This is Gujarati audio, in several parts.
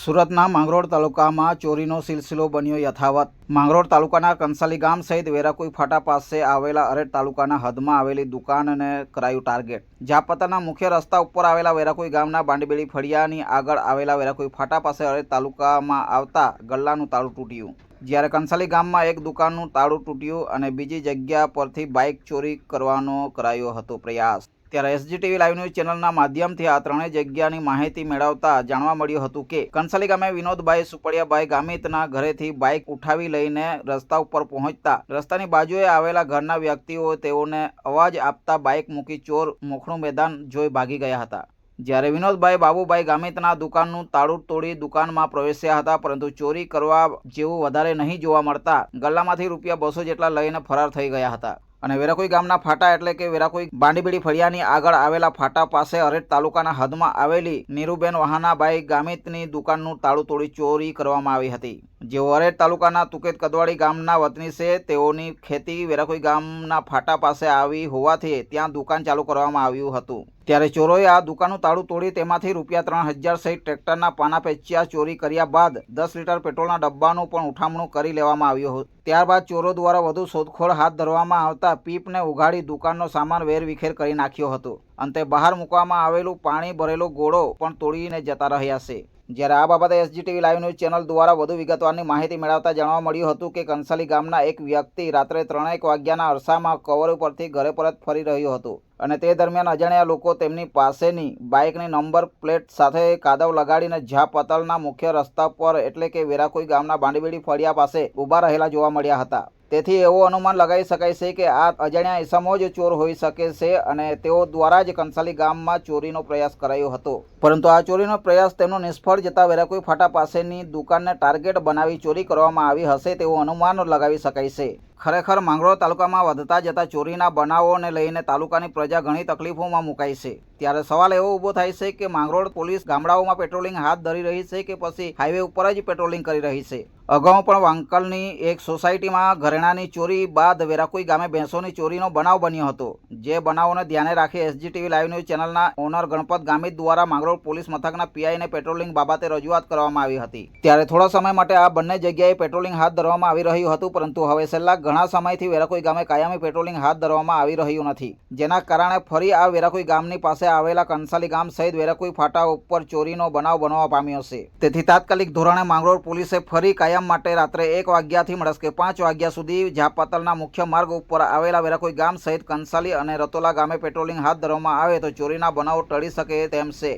સુરતના માંગરોળ તાલુકામાં ચોરીનો સિલસિલો બન્યો યથાવત। માંગરોળ તાલુકાના કંસાલી ગામ સહિત વેરાકુઈ ફાટા પાસે આવેલા અરેડ તાલુકાના હદમાં આવેલી દુકાનને કરાયું ટાર્ગેટ। જાપતાના મુખ્ય રસ્તા ઉપર આવેલા વેરાકુઈ ગામના બાંડીબેડી ફળિયાની આગળ આવેલા વેરાકુઈ ફાટા પાસે અરેડ તાલુકામાં આવતા ગલ્લાનું તાળું તૂટ્યું, જ્યારે કંસાલી ગામમાં એક દુકાનનું તાળું તૂટ્યું અને બીજી જગ્યા પરથી બાઇક ચોરી કરવાનો કરાયો હતો પ્રયાસ। ત્યારે એસજીટીવી લાઈવ ન્યૂઝ ચેનલના માધ્યમથી આ ત્રણેય જગ્યાની માહિતી મેળવતા જાણવા મળ્યું હતું કે કંસાલી ગામે વિનોદભાઈ સુપડિયાભાઈ ગામિતના ઘરેથી બાઇક ઉઠાવી લઈને રસ્તા ઉપર પહોંચતા રસ્તાની બાજુએ આવેલા ઘરના વ્યક્તિઓ તેઓને અવાજ આપતા બાઇક મૂકી ચોર મોખણું મેદાન જોઈ ભાગી ગયા હતા। જ્યારે વિનોદભાઈ બાબુભાઈ ગામિતના દુકાનનું તાળું તોડી દુકાનમાં પ્રવેશ્યા હતા, પરંતુ ચોરી કરવા જેવું વધારે નહીં જોવા મળતા ગલ્લામાંથી ₹200 જેટલા લઈને ફરાર થઈ ગયા હતા। અને વેરાકુઈ ગામના ફાટા એટલે કે વેરાકુઈ બાંડીબેડી ફળિયાની આગળ આવેલા ફાટા પાસે અરેડ તાલુકાના હદમાં આવેલી નીરુબેન વહાનાભાઈ ગામિતની દુકાનનું તાળું તોડી ચોરી કરવામાં આવી હતી। જેઓ અરેડ તાલુકાના તુકેત કદવાડી ગામના વતની છે, તેઓની ખેતી વેરાકુઈ ગામના ફાટા પાસે આવી હોવાથી ત્યાં દુકાન ચાલુ કરવામાં આવ્યું હતું। ત્યારે ચોરોએ આ દુકાનનું તાળું તોડી તેમાંથી ₹3000 સહિત ટ્રેક્ટરના પાના પેચિયા ચોરી કર્યા બાદ 10 લીટર પેટ્રોલના ડબ્બાનું પણ ઉઠામણું કરી લેવામાં આવ્યું હતું। ત્યારબાદ ચોરો દ્વારા વધુ શોધખોળ હાથ ધરવામાં આવતા પીપને ઉઘાડી દુકાનનો સામાન વેરવિખેર કરી નાખ્યો હતો। અંતે બહાર મૂકવામાં આવેલું પાણી ભરેલો ગોળો પણ તોડીને જતા રહ્યા છે। જ્યારે આ બાબતે એસજીટીવી લાઈવ ન્યૂઝ ચેનલ દ્વારા વધુ વિગતવારની માહિતી મેળવતા જાણવા મળ્યું હતું કે કંસાલી ગામના એક વ્યક્તિ રાત્રે 3:00 વાગ્યાના અરસામાં કવર ઉપરથી ઘરે પરત ફરી રહ્યો હતો અને તે દરમિયાન અજાણ્યા લોકો તેમની પાસેની બાઇકની નંબર પ્લેટ સાથે કાદવ લગાડીને જાપતલના મુખ્ય રસ્તા પર એટલે કે વેરાકુઈ ગામના બાંડીબેડી ફળિયા પાસે ઊભા રહેલા જોવા મળ્યા હતા। તેથી એવું અનુમાન લગાવી શકાય છે કે આ અજાણ્યા ઇસમો જ ચોર હોઈ શકે છે અને તેઓ દ્વારા જ કંસાલી ગામમાં ચોરીનો પ્રયાસ કરાયો હતો, પરંતુ આ ચોરીનો પ્રયાસ તેમનો નિષ્ફળ જતા વેરાકુઈ ફાટા પાસેની દુકાનને ટાર્ગેટ બનાવી ચોરી કરવામાં આવી હશે તેવું અનુમાન લગાવી શકાય છે। ખરેખર માંગરોળ તાલુકામાં વધતા જતા ચોરીના બનાવોને લઈને તાલુકાની પ્રજા ઘણી તકલીફોમાં મુકાઈ છે। ત્યારે સવાલ એવો ઊભો થાય છે કે માંગરોળ પોલીસ ગામડાઓમાં પેટ્રોલિંગ હાથ ધરી રહી છે કે પછી હાઈવે ઉપર જ પેટ્રોલિંગ કરી રહી છે। અગાઉ પણ વાંકલની એક સોસાયટીમાં ઘરેણાની ચોરી બાદ વેરાકુઈ ગામે ભેંસોની ચોરીનો બનાવ બન્યો હતો, જે બનાવોને ધ્યાને રાખી એસજીટીવી લાઈવ ન્યૂઝ ચેનલના ઓનર ગણપત ગામિત દ્વારા માંગરોળ પોલીસ મથકના પીઆઈને પેટ્રોલિંગ બાબતે રજૂઆત કરવામાં આવી હતી। ત્યારે થોડા સમય માટે આ બંને જગ્યાએ પેટ્રોલિંગ હાથ ધરવામાં આવી રહ્યું હતું, પરંતુ હવે છેલ્લા ઘણા સમયથી વેરાકુઈ ગામે કાયમી પેટ્રોલિંગ હાથ ધરવામાં આવી રહ્યું નથી, જેના કારણે ફરી આ વેરાકુઈ ગામની પાસે આવેલા કંસાલી ગામ સહિત વેરાકુઈ ફાટા ઉપર ચોરીનો બનાવ બનવા પામ્યો છે। તેથી તાત્કાલિક ધોરણે માંગરોળ પોલીસે ફરી કાયમ માટે રાત્રે 1 વાગ્યાથી મળસ્કે 5 વાગ્યા સુધી જાપતલના મુખ્ય માર્ગ ઉપર આવેલા વેરાકુઈ ગામ સહિત કંસાલી અને રતોલા ગામે પેટ્રોલિંગ હાથ ધરવામાં આવે તો ચોરીના બનાવો ટળી શકે તેમ છે।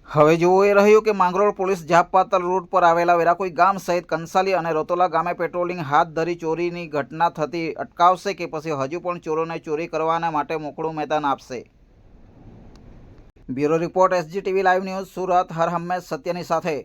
હવે જોવું એ રહ્યું કે માંગરોળ પોલીસ જાપપાતલ રૂટ પર આવેલા વેરાકુઈ ગામ સહિત કંસાલી અને રતોલા ગામે પેટ્રોલિંગ હાથ ધરી ચોરીની ઘટના થતી અટકાવશે કે પછી હજુ પણ ચોરોને ચોરી કરવાના માટે મોકળું મેદાન આપશે। Bureau report SGTV live news Surat, હર હંમેશ સત્યની સાથે।